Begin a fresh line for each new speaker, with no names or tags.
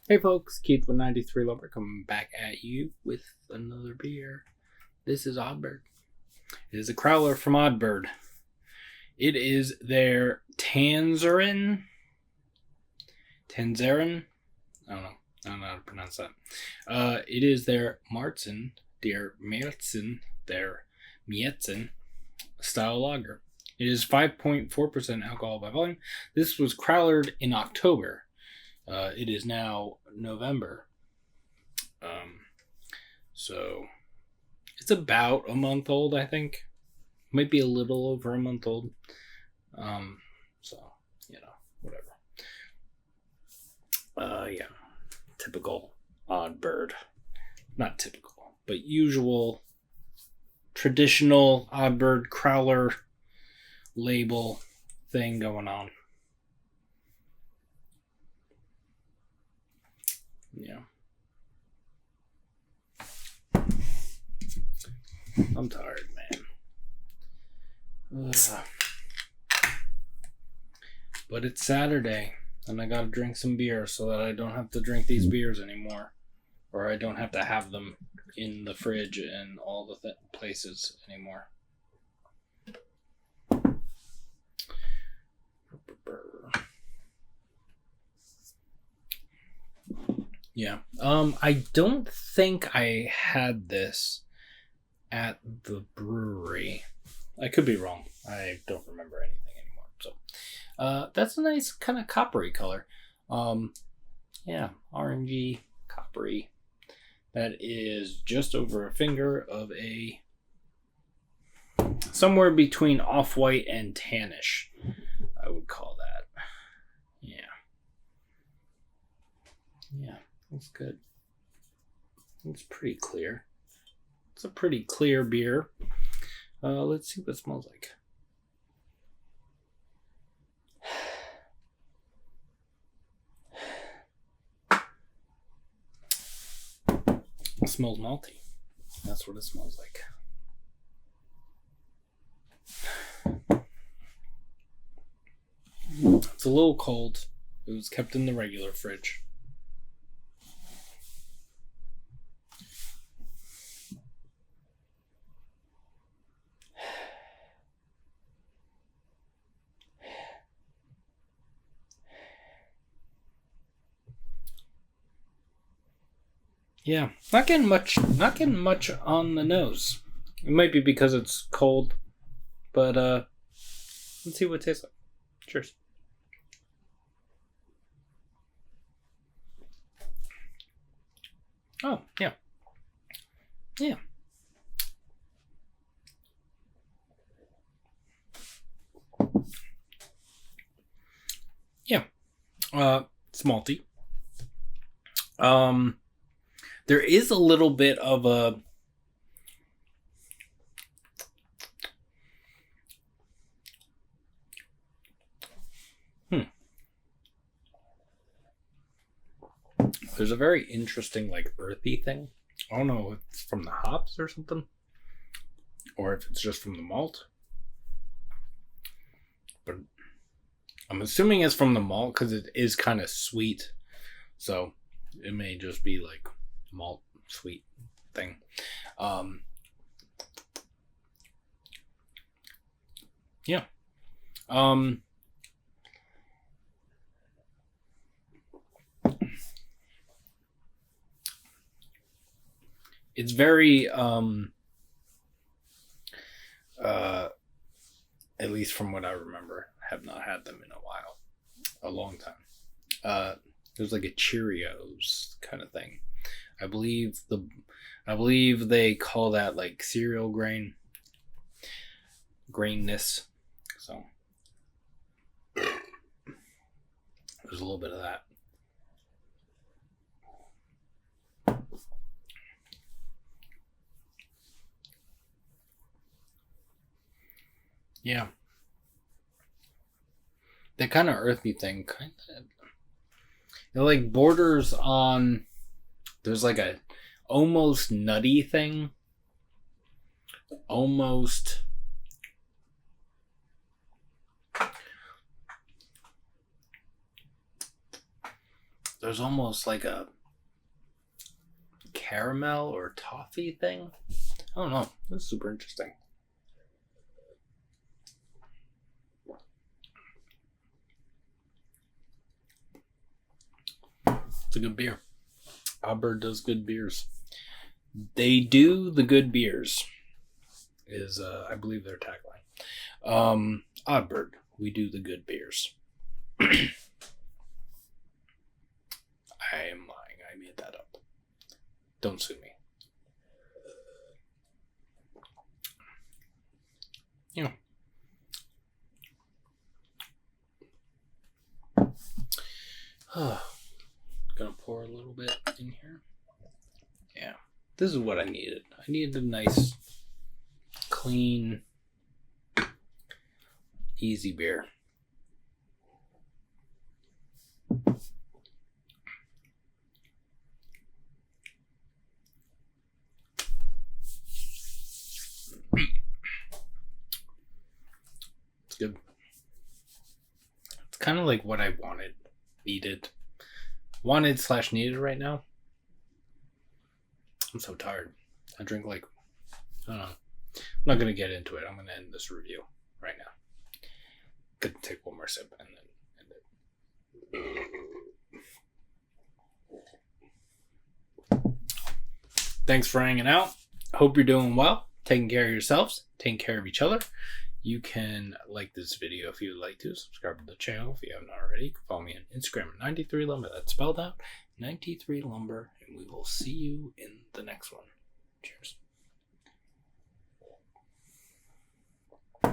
Hey folks, Keith with 93 Lover coming back at you with another beer. This is Oddbird. It is a crowler from Oddbird. It is their nzerin. I don't know how to pronounce that. It is their Märzen, their Märzen style lager. It is 5.4% alcohol by volume. This was crowlered in October. It is now November. So it's about a month old, I think. Might be a little over a month old. So, whatever. Yeah. Typical Oddbird. Not typical, but usual traditional Oddbird crowler label thing going on. Yeah. I'm tired, man. Ugh. But it's Saturday, and I gotta drink some beer so that I don't have to drink these beers anymore. Or I don't have to have them in the fridge and all the places anymore. Yeah. I don't think I had this at the brewery. I could be wrong. I don't remember anything anymore. So, that's a nice kind of coppery color. Yeah, orangey, coppery. That is just over a finger of a somewhere between off-white and tannish, I would call that. Yeah. Yeah. That's good. It's pretty clear. It's a pretty clear beer. Let's see what it smells like. It smells malty. That's what it smells like. It's a little cold. It was kept in the regular fridge. Yeah, not getting much on the nose. It might be because it's cold, but let's see what it tastes like. Cheers. Oh, yeah. Yeah. Yeah. It's malty. There is a little bit of a There's a very interesting, earthy thing. I don't know if it's from the hops or something, or if it's just from the malt. But I'm assuming it's from the malt because it is kind of sweet. So it may just be malt sweet thing. Yeah. It's very at least from what I remember, have not had them in a long time. It was like a Cheerios kind of thing. I believe they call that cereal grainness. So there's a little bit of that. Yeah. That kind of earthy thing it borders on, there's a almost nutty thing. Almost there's almost like a caramel or toffee thing. I don't know. That's super interesting. It's a good beer. Bird does good beers. They do the good beers. Is I believe their tagline. Bird, we do the good beers. I am lying. I made that up. Don't sue me. Yeah. Gonna pour a little bit in here. Yeah. This is what I needed. I needed a nice, clean, easy beer. It's good. It's kind of like what I needed /needed right now. I'm so tired. I drink I don't know. I'm not going to get into it. I'm going to end this review right now. Gonna take one more sip and then end it. Thanks for hanging out. Hope you're doing well, taking care of yourselves, taking care of each other. You can like this video if you would like to. Subscribe to the channel if you haven't already. You can follow me on Instagram at 93lumber. That's spelled out 93lumber. And we will see you in the next one. Cheers.